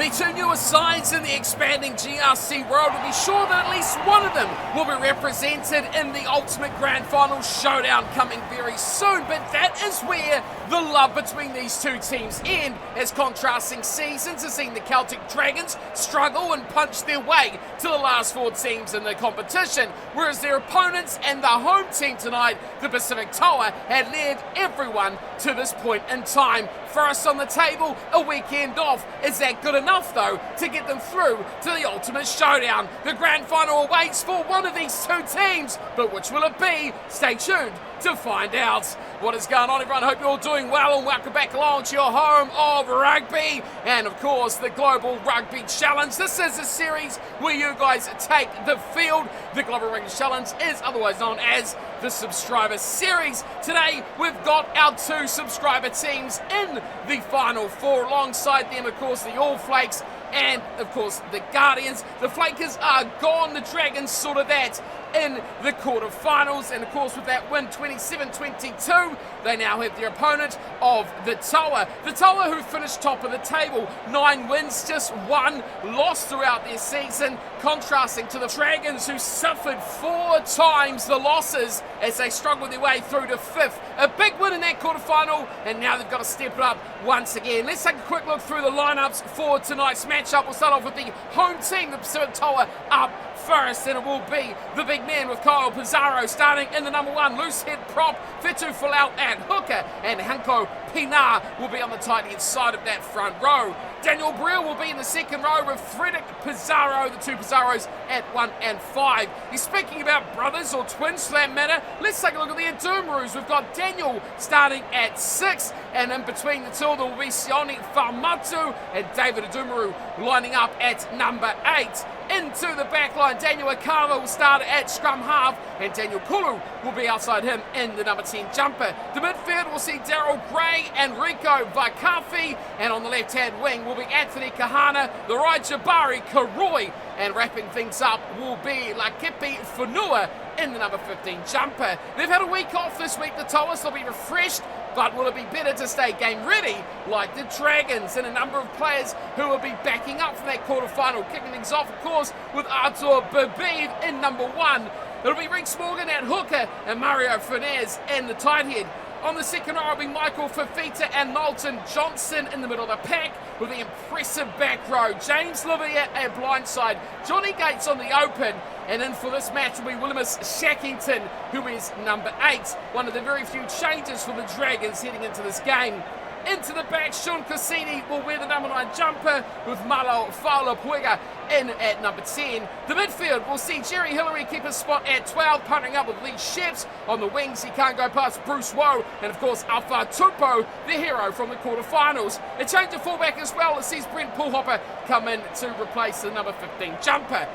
The two newest sides in the expanding GRC world will be sure that at least one of them will be represented in the ultimate grand final showdown coming very soon, but that is where the love between these two teams end, as contrasting seasons have seen the Celtic Dragons struggle and punch their way to the last four teams in the competition, whereas their opponents and the home team tonight, the Pacific TOA, had led everyone to this point in time. First on the table, a weekend off. Is that good enough though to get them through to the ultimate showdown? The grand final awaits for one of these two teams, but which will it be? Stay tuned to find out. What is going on, everyone? Hope you're all doing well, and welcome back along to your home of rugby and of course the Global Rugby Challenge. This is a series where you guys take the field. The Global Rugby Challenge is otherwise known as the Subscriber Series. Today we've got our two subscriber teams in the final four. Alongside them, of course, the All Flakes and of course the Guardians. The Flakers are gone, the Dragons sorted that in the quarterfinals, and of course with that win 27-22, they now have their opponent of the TOA. The TOA, who finished top of the table, 9 wins, just 1 loss throughout their season, contrasting to the Dragons, who suffered 4 times the losses as they struggled their way through to 5th. A big win in that quarterfinal, and now they've got to step it up once again. Let's take a quick look through the lineups for tonight's matchup. We'll start off with the home team, the Pacific TOA, up first, and it will be the big man with Kyle Pizarro starting in the number 1 loose head prop, Fitu Folau at hooker, and Hanko Pinar will be on the tight end side of that front row. Daniel Brill will be in the second row with Frederick Pizarro, the two Pizarros at 1 and 5. He's speaking about brothers or twins for that matter. Let's take a look at the Adumarus. We've got Daniel starting at 6, and in between the two there will be Sione Faumatu and David Adumaru lining up at number 8. Into the backline, Daniel Akava will start at scrum half, and Daniel Kulu will be outside him in the number 10 jumper. The midfield will see Daryl Gray and Rico Vakafi, and on the left-hand wing will be Anthony Kahana, the right Jabari Karoi, and wrapping things up will be Lakipi Funua in the number 15 jumper. They've had a week off this week, the TOA, so they'll be refreshed, but will it be better to stay game ready like the Dragons? And a number of players who will be backing up for that quarterfinal. Kicking things off, of course, with Artur Babiv in number 1. It'll be Rex Morgan at hooker and Mario Fernez in the tight head. On the second row will be Michael Fafita and Knowlton Johnson in the middle of the pack, with the impressive back row. James Livia at blindside, Johnny Gates on the open, and in for this match will be Willimus Shackington, who is number 8. One of the very few changes for the Dragons heading into this game. Into the back, Sean Cassini will wear the number 9 jumper, with Malo Faulapuega in at number 10. The midfield will see Jerry Hillary keep his spot at 12, partnering up with Lee Sheps. On the wings, he can't go past Bruce Woe, and of course Alpha Tupo, the hero from the quarterfinals. A change of fullback as well, it sees Brent Pullhopper come in to replace the number 15 jumper.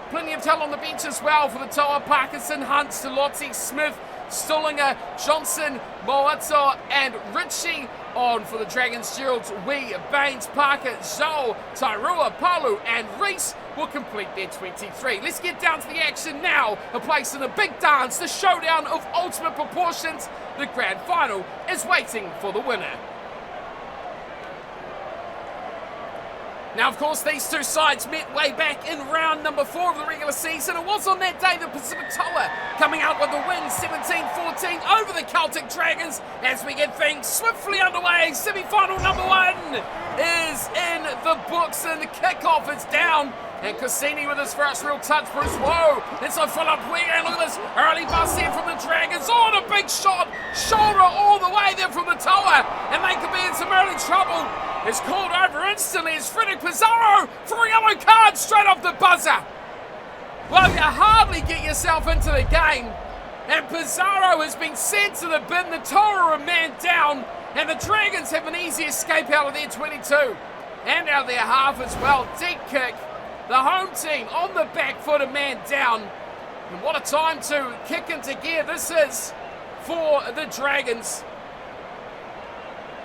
Plenty of talent on the bench as well for the TOA: Parkinson, Hunt, Stolotti, Smith, Stullinger, Johnson, Moato, and Ritchie. On for the Dragons, Gerald, Wee, Baines, Parker, Zhou, Tairua, Palu, and Reese will complete their 23. Let's get down to the action now. A place in the big dance, the showdown of ultimate proportions. The grand final is waiting for the winner. Now, of course, these two sides met way back in round number 4 of the regular season. It was on that day the Pacific TOA coming out with a win 17-14 over the Celtic Dragons. As we get things swiftly underway, semi-final number 1 is in the books, and the kickoff is down. And Cassini with his first real touch. Bruce Woe. It's a Philip Weir. And look at this early bust here from the Dragons. Oh, and a big shot. Shoulder all the way there from the TOA. And they could be in some early trouble. It's called over instantly as Frederick Pizarro for a yellow card straight off the buzzer. Well, you hardly get yourself into the game. And Pizarro has been sent to the bin. The TOA are a man down. And the Dragons have an easy escape out of their 22. And out of their half as well. Deep kick. The home team on the back foot, a man down. And what a time to kick into gear this is for the Dragons.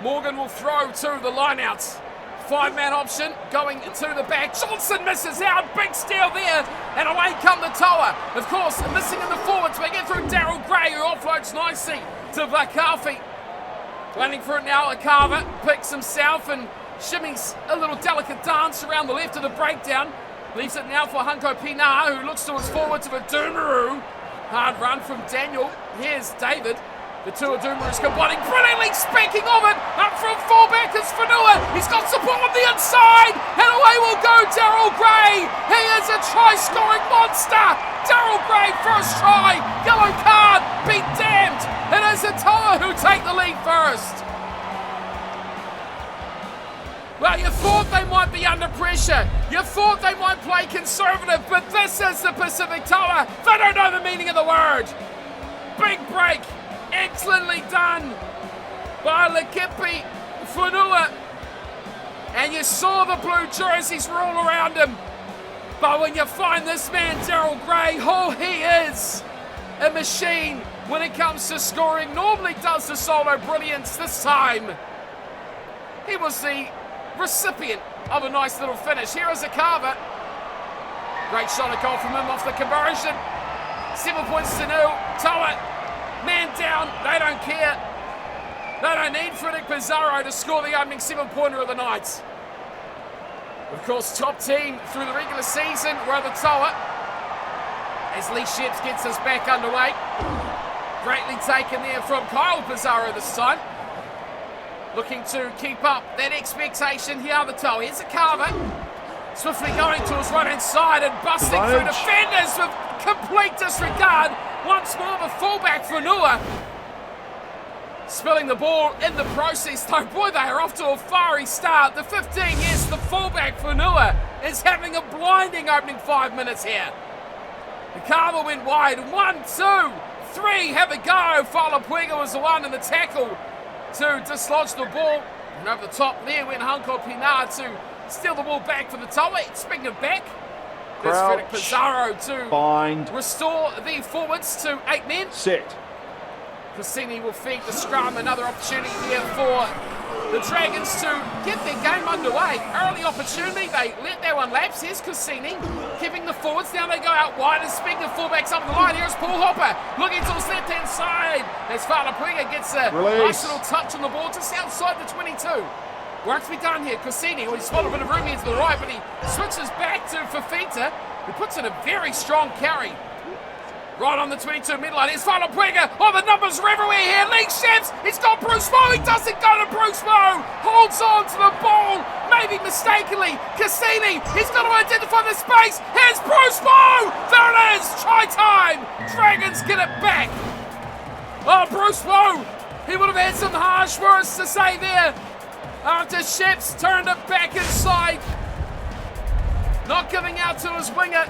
Morgan will throw to the lineouts. 5-man option going to the back. Johnson misses out. Big steal there. And away come the TOA. Of course, missing in the forwards. We get through Daryl Gray, who offloads nicely to Vakafi. Landing for it now, Akava picks himself and shimmies a little delicate dance around the left of the breakdown. Leaves it now for Hanko Pina, who looks towards forward to Dumaru. Hard run from Daniel. Here's David. The two of Dumaru's combining brilliantly, speaking of it, up from fullback is Whanua. He's got support on the inside, and away will go Daryl Gray. He is a try-scoring monster. Daryl Gray, first try, yellow card, be damned. It is the TOA who take the lead first. Well, you thought they might be under pressure. You thought they might play conservative, but this is the Pacific TOA. They don't know the meaning of the word. Big break. Excellently done by Lekipi Whanua. And you saw the blue jerseys were all around him. But when you find this man, Daryl Gray, oh, he is a machine when it comes to scoring. Normally does the solo brilliance. This time, he was the recipient of a nice little finish. Here is a Carver. Great shot of goal from him off the conversion. 7 points to 0. TOA. Man down, they don't care. They don't need Frederick Pizarro to score the opening 7-pointer of the night. Of course, top team through the regular season were the TOA. As Lee Sheps gets us back underway. Greatly taken there from Kyle Pizarro this time. Looking to keep up that expectation here, the TOA. Here's a Carver. Swiftly going to his right-hand side and busting through defenders with complete disregard. Once more, the fullback Whanua spilling the ball in the process, though. Boy, they are off to a fiery start. The 15, yes, the fullback Whanua is having a blinding opening 5 minutes here. The Carver went wide. 1, 2, 3, have a go. Falapuega was the one in the tackle to dislodge the ball. And over the top there went Hanko Pina to steal the ball back for the TOA. Speaking of back, there's Frederick Pizarro to restore the forwards to 8 men. Set. Cassini will feed the scrum. Another opportunity here for the Dragons to get their game underway. Early opportunity. They let that one lapse. Here's Cassini keeping the forwards. Now they go out wide. And speaking of fullbacks up the line, here's Paul Hopper looking to his left-hand side as Falapuega gets a nice little touch on the ball just outside the 22. Work to be done here. Cassini, he's spotted a bit of room here to the right, but he switches back to Fafita, who puts in a very strong carry. Right on the 22 midline. Here's Falapuega. Oh, the numbers are everywhere here. Lee Sheps, he's got Bruce Moe. He doesn't go to Bruce Moe. Holds on to the ball, maybe mistakenly. Cassini, he's got to identify the space. Here's Bruce Moe. There it is. Try time. Dragons get it back. Oh, Bruce Moe. He would have had some harsh words to say there. After Sheps turned it back inside. Not giving out to his winger.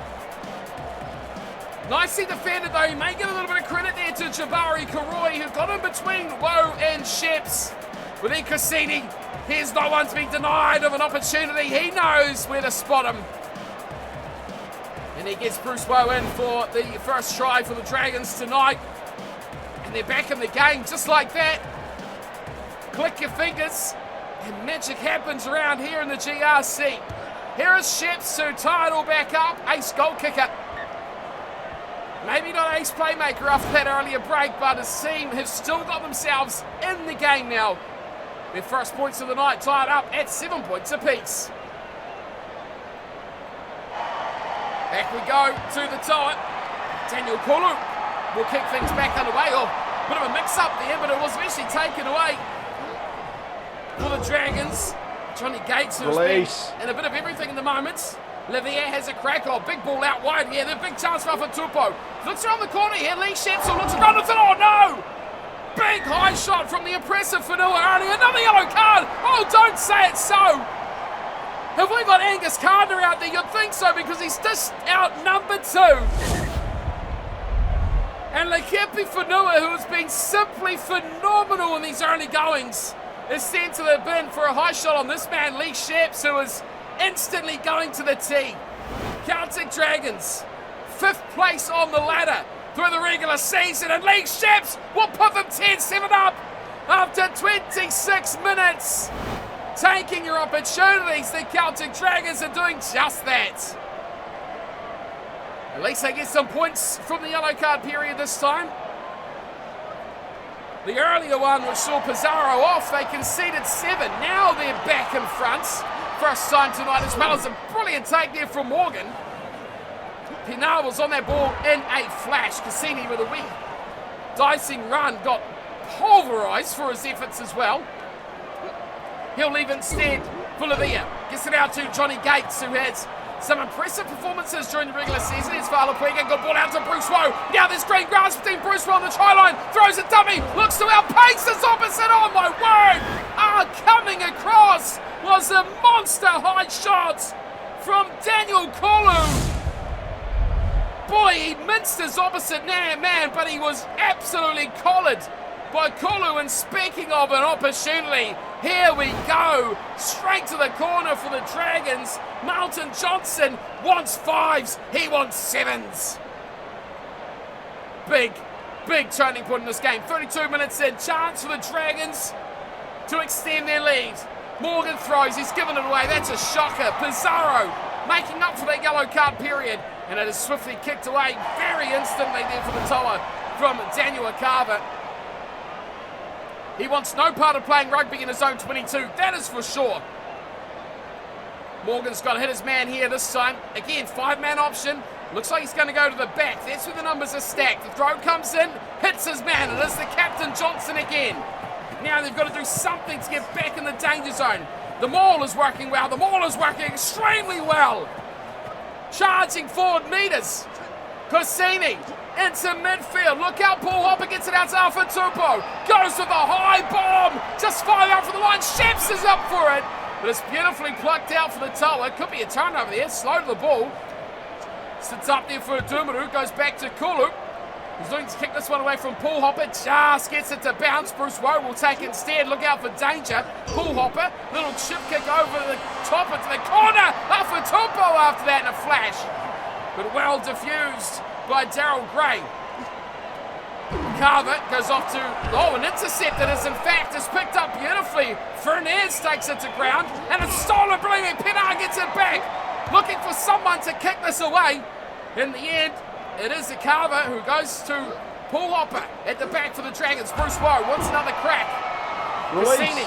Nicely defended though. You may give a little bit of credit there to Jabari Karoi, who got in between Woe and Sheps. With Cassini, here's no one to be denied of an opportunity. He knows where to spot him. And he gets Bruce Woe in for the first try for the Dragons tonight. And they're back in the game just like that. Click your fingers. And magic happens around here in the GRC. Here is Sheps to tie it all back up. Ace goal kicker. Maybe not ace playmaker after that earlier break, but his team have still got themselves in the game now. Their first points of the night tied up at 7 points apiece. Back we go to the TOA. Daniel Kulu will kick things back underway. Oh, bit of a mix-up there, but it was eventually taken away for the Dragons. Johnny Gates, who's been in a bit of everything in the moment. Livier has a crack. Oh, big ball out wide here. The big chance for Tupo. Looks around the corner here. Lee Sheps looks around it. Oh, no! Big high shot from the impressive Whanua early. Another yellow card. Oh, don't say it so. Have we got Angus Gardner out there? You'd think so, because he's just out number 2. And Lekepi Whanua, who has been simply phenomenal in these early goings, is sent to the bin for a high shot on this man, Lee Sheps, who is instantly going to the tee. Celtic Dragons, 5th place on the ladder through the regular season, and Lee Sheps will put them 10-7 up after 26 minutes. Taking your opportunities, the Celtic Dragons are doing just that. At least they get some points from the yellow card period this time. The earlier one which saw Pizarro off, they conceded 7. Now they're back in front. First time tonight as well as a brilliant take there from Morgan. Pinar was on that ball in a flash. Cassini with a wee dicing run, got pulverised for his efforts as well. He'll leave instead for Lavia. Gets it out to Johnny Gates, who has some impressive performances during the regular season. Here's Falapuega, good ball out to Bruce Rowe. Now there's green grass between Bruce Rowe on the try line. Throws a dummy, looks to outpace this opposite. Oh my word! Coming across was a monster high shot from Daniel Kolu. Boy, he minced his opposite man, but he was absolutely collared by Kolu. And speaking of an opportunity, here we go. Straight to the corner for the Dragons. Martin Johnson wants 5s. He wants 7s. Big turning point in this game. 32 minutes in. Chance for the Dragons to extend their lead. Morgan throws. He's given it away. That's a shocker. Pizarro making up for that yellow card period. And it is swiftly kicked away very instantly there for the TOA from Daniel Akava. He wants no part of playing rugby in his own 22, that is for sure. Morgan's got to hit his man here this time. Again, 5-man option. Looks like he's going to go to the back. That's where the numbers are stacked. The throw comes in, hits his man. It is the captain, Johnson, again. Now they've got to do something to get back in the danger zone. The maul is working well. The maul is working extremely well. Charging forward meters. Corsini into midfield. Look out, Paul Hopper gets it out to Alpha Tupo. Goes with a high bomb. Just 5 out for the line. Sheps is up for it. But it's beautifully plucked out for the TOA. Could be a turnover there. Slow to the ball. Sits up there for Dumuru. Goes back to Kulu. He's looking to kick this one away from Paul Hopper. Just gets it to bounce. Bruce Rowe will take it instead. Look out for danger. Paul Hopper. Little chip kick over the top into the corner. Alpha Tupo after that in a flash. But well diffused by Daryl Gray. Carver goes off to, an intercept that is in fact is picked up beautifully. Fernandez takes it to ground and it's stolen brilliantly. Pinar gets it back, looking for someone to kick this away. In the end, it is the Carver who goes to Paul Hopper at the back for the Dragons. Bruce Rowe wants another crack. Cassini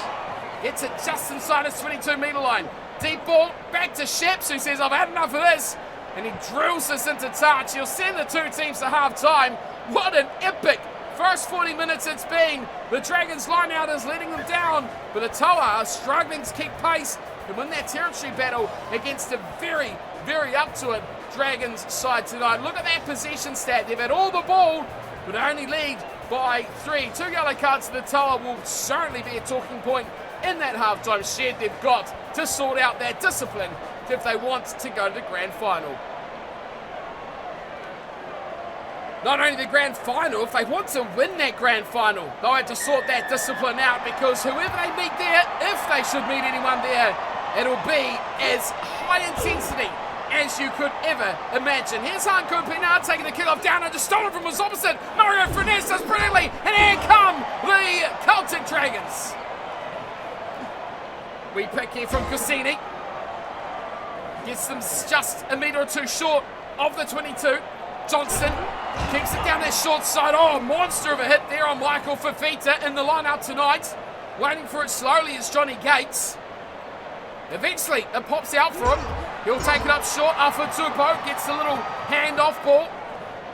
gets it just inside his 22-metre line. Deep ball back to Sheps, who says, I've had enough of this. And he drills this into touch. He'll send the two teams to half-time. What an epic first 40 minutes it's been. The Dragons line out is letting them down, but the TOA are struggling to keep pace and win that territory battle against a very, very up-to-it Dragons side tonight. Look at that possession stat. They've had all the ball, but only lead by 3. 2 yellow cards to the TOA will certainly be a talking point in that half-time shed. They've got to sort out that discipline if they want to go to the grand final. Not only the grand final, if they want to win that grand final, they'll have to sort that discipline out, because whoever they meet there, if they should meet anyone there, it'll be as high intensity as you could ever imagine. Here's Hanko Pinar taking the kick-off down and just stolen from his opposite. Mario Fernandez does brilliantly, and here come the Celtic Dragons. We pick here from Cassini. Gets them just a metre or two short of the 22. Johnson keeps it down that short side. Oh, monster of a hit there on Michael Fafita in the line-out tonight. Waiting for it slowly is Johnny Gates. Eventually, it pops out for him. He'll take it up short. Alpha Tupo gets a little hand-off ball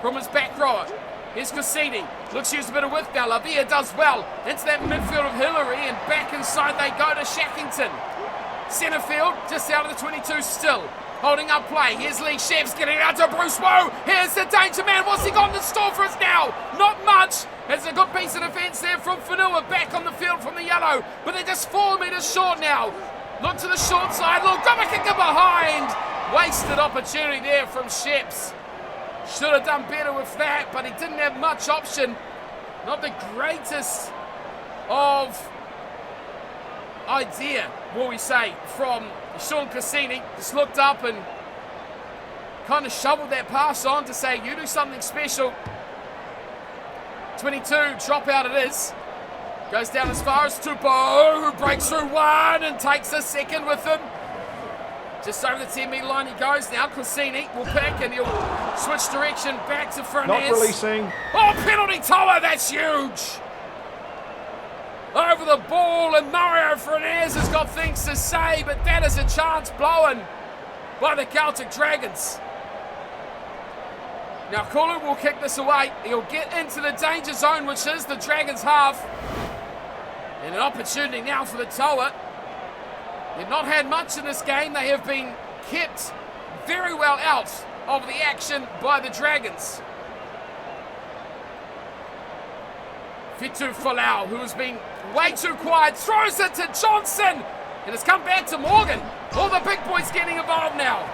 from his back rower. Here's Cassini. Looks to use a bit of width now. Lavia does well. Into that midfield of Hillary, and back inside they go to Shackington. Centre field, just out of the 22 still. Holding up play. Here's Lee Sheps getting it out to Bruce Rowe. Here's the danger man. What's he got in the store for us now? Not much. It's a good piece of defence there from Whanua back on the field from the yellow. But they're just 4 metres short now. Look to the short side. Look, grab a kicker behind. Wasted opportunity there from Sheps. Should have done better with that, but he didn't have much option. Not the greatest of idea, will we say, from Sean Cassini. Just looked up and kind of shoveled that pass on to say, you do something special. 22, drop out it is. Goes down as far as Tupo, who breaks through one and takes a second with him. Just over the 10-metre line he goes now. Cassini will pick and he'll switch direction back to Fernandez. Not releasing. Oh, penalty TOA, that's huge. over the ball, and Mario Fernandez has got things to say, but that is a chance blown by the Celtic Dragons. Now Kulu will kick this away. He'll get into the danger zone, which is the Dragons' half. And an opportunity now for the TOA. They've not had much in this game. They have been kept very well out of the action by the Dragons. Fitu Folau, who has been way too quiet, throws it to Johnson. And it's come back to Morgan. All the big boys getting involved now.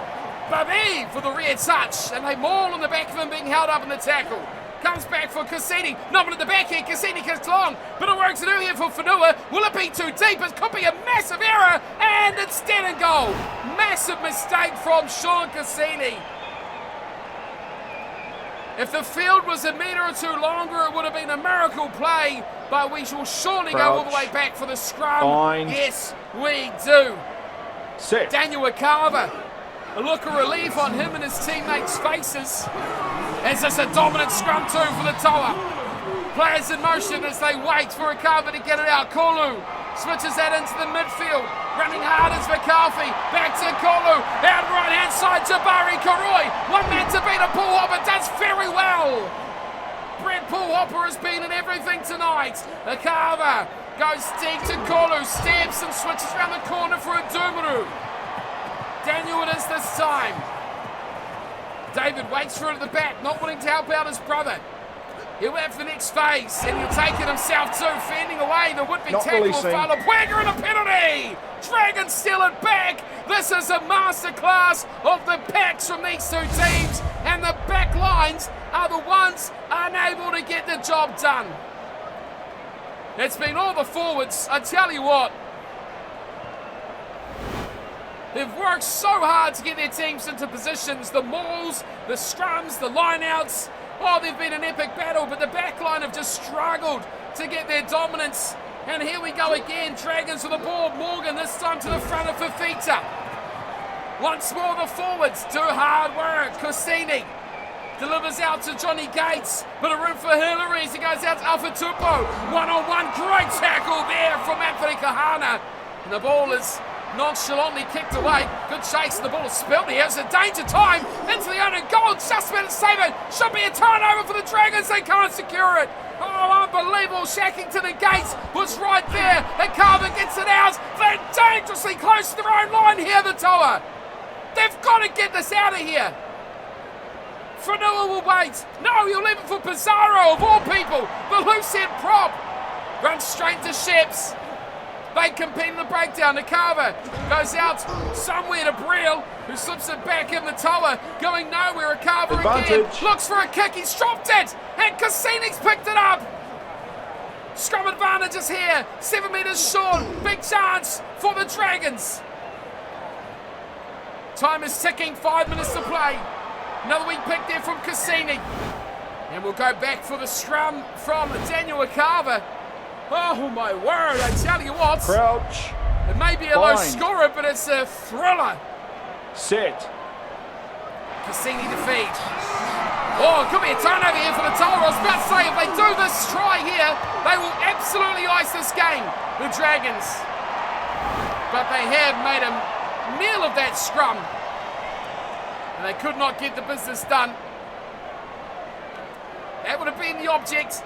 Babi for the rear touch, and they maul on the back of him, being held up in the tackle. Comes back for Cassini, not at the back here. Cassini kicks long, but it works to do here for Whanua. Will it be too deep? It could be a massive error, and it's dead and goal. Massive mistake from Sean Cassini. If the field was a metre or two longer, it would have been a miracle play, but we shall surely go all the way back for the scrum. Fine. Yes, we do. Set. Daniel Akava. A look of relief on him and his teammates' faces. As this a dominant scrum too for the TOA. Players in motion as they wait for Akava to get it out. Kolu switches that into the midfield. Running hard is Vakafi. Back to Kolu. Out right hand side Jabari Karoi. One man to beat a Paul Hopper. Does very well. Brett Paul Hopper has been in everything tonight. Akava goes deep to Kolu. Steps and switches around the corner for a Dumuru. Daniel it is this time. David waits for it at the back, not wanting to help out his brother. He'll have the next phase, and he'll take it himself too, fending away the would-be tackle of Falapuega and a penalty! Dragons steal it back! This is a masterclass of the packs from these two teams, and the back lines are the ones unable to get the job done. It's been all the forwards, I tell you what. They've worked so hard to get their teams into positions. The mauls, the scrums, the lineouts. Oh, they've been an epic battle, but the backline have just struggled to get their dominance. And here we go again. Dragons with the ball. Morgan this time to the front of Fafita. Once more the forwards do hard work. Corsini delivers out to Johnny Gates. Bit of room for Hillary as he goes out to Alfatupo. One-on-one. Great tackle there from Anthony Kahana. And the ball is nonchalantly kicked away. Good chase, and the ball is spilled here. It's a danger time into the own goal. Just about to save it. Should be a turnover for the Dragons. They can't secure it. Oh, unbelievable. Shackington and Gates was right there. And Carver gets it out. They're dangerously close to their own line here, the TOA. They've got to get this out of here. Whanua will wait. No, you'll leave it for Pizarro, of all people. The loose head prop. Runs straight to Sheps. They compete in the breakdown. Nakava goes out somewhere to Briel, who slips it back in the TOA. Going nowhere. Nakava again. Looks for a kick. He's dropped it. And Cassini's picked it up. Scrum advantage is here. 7 metres short. Big chance for the Dragons. Time is ticking. 5 minutes to play. Another weak pick there from Cassini. And we'll go back for the scrum from Daniel Akava. Oh my word, I tell you what. Crouch. It may be a low scorer, but it's a thriller. Set. Cassini defeat. Oh, it could be a turnover here for the TOA. I was about to say, if they do this try here, they will absolutely ice this game, the Dragons. But they have made a meal of that scrum. And they could not get the business done. That would have been the object.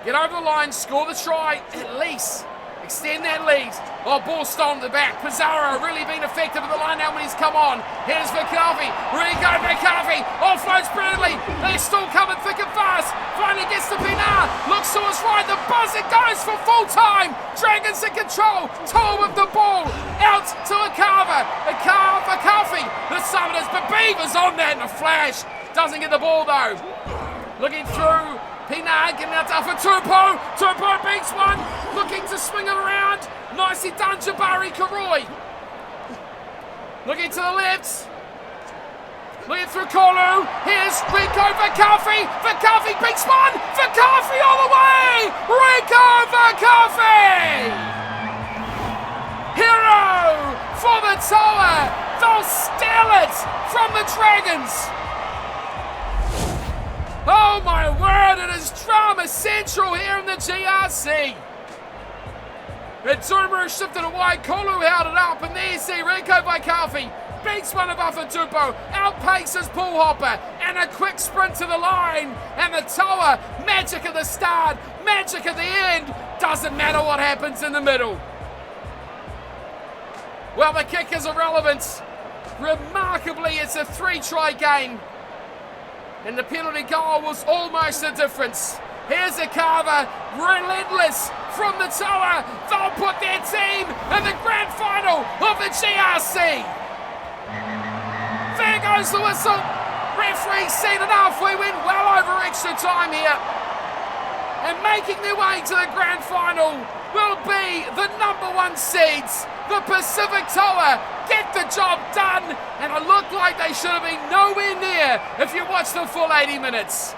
Get over the line, score the try, at least. Extend that lead. Oh, ball stolen to the back. Pizarro really been effective at the line now when he's come on. Here's Vakafi. Rico Vakafi. Offloads brilliantly. They're still coming thick and fast. Finally gets to Pinar. Looks to his right. The buzzer goes for full time. Dragons in control. TOA with the ball. Out to Akava. Vakafi. The Summoners. But Beaver's on that in a flash. Doesn't get the ball though. Looking through. Pinar getting out to Tupo. Tupo beats one. Looking to swing it around. Nicely done, Jabari Karoi. Looking to the left. Looking through Kolu. Here's Rico Vakafi. Vakafi beats one. Vakafi all the way. Rico Vakafi. Hero for the TOA. They'll steal it from the Dragons. Oh my word, it is drama central here in the GRC. And Zuma shifted away, Kolu held it up, and there you see Rico Vaikafi beats one of Afatupo, outpaces Paul Hopper, and a quick sprint to the line, and the TOA, magic at the start, magic at the end, doesn't matter what happens in the middle. Well, the kick is irrelevant. Remarkably, it's a 3-try game, and the penalty goal was almost the difference. Here's a Carver, relentless from the TOA. They'll put their team in the grand final of the GRC. There goes the whistle. Referee seen enough. We went well over extra time here. And making their way to the grand final will be the #1 seeds. The Pacific TOA get the job done. And it looked like they should have been nowhere near if you watch the full 80 minutes.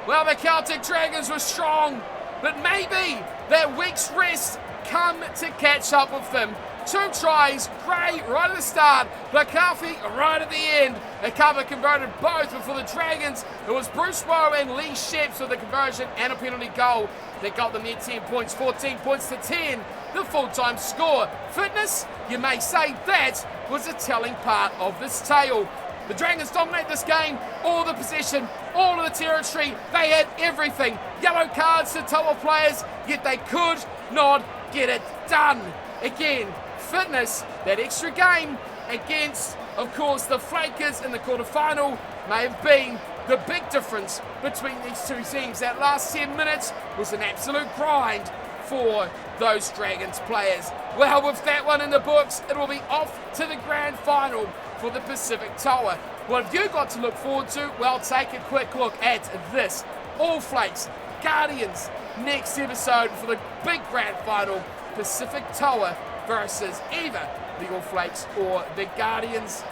Well, the Celtic Dragons were strong, but maybe that week's rest come to catch up with them. 2 tries, Gray right at the start, Vaikafi right at the end. A cover converted both, but for the Dragons, it was Bruce Rowe and Lee Sheps with the conversion and a penalty goal that got them their 10 points, 14 points to 10, the full-time score. Fitness, you may say that was a telling part of this tale. The Dragons dominate this game, all the possession, all of the territory. They had everything. Yellow cards to TOA players, yet they could not get it done. Again, fitness, that extra game against, of course, the Flakers in the quarterfinal may have been the big difference between these two teams. That last 10 minutes was an absolute grind for those Dragons players. Well, with that one in the books, it will be off to the grand final for the Pacific TOA. What have you got to look forward to? Well, take a quick look at this. All Flakes, Guardians, next episode for the big grand final, Pacific TOA versus either the All Flakes or the Guardians.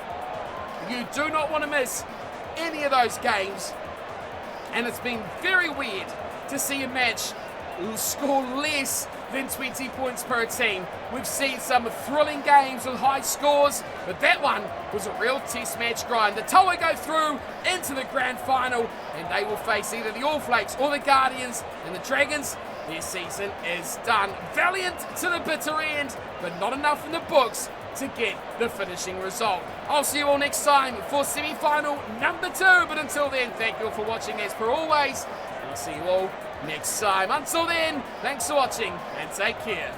You do not want to miss any of those games, and it's been very weird to see a match score less than 20 points per team. We've seen some thrilling games with high scores, but that one was a real test match grind. The TOA go through into the grand final, and they will face either the All Flakes or the Guardians, and the Dragons, their season is done. Valiant to the bitter end, but not enough in the books to get the finishing result. I'll see you all next time for semi-final number 2, but until then, thank you all for watching as per always, and I'll see you all next time. Until then, thanks for watching and take care.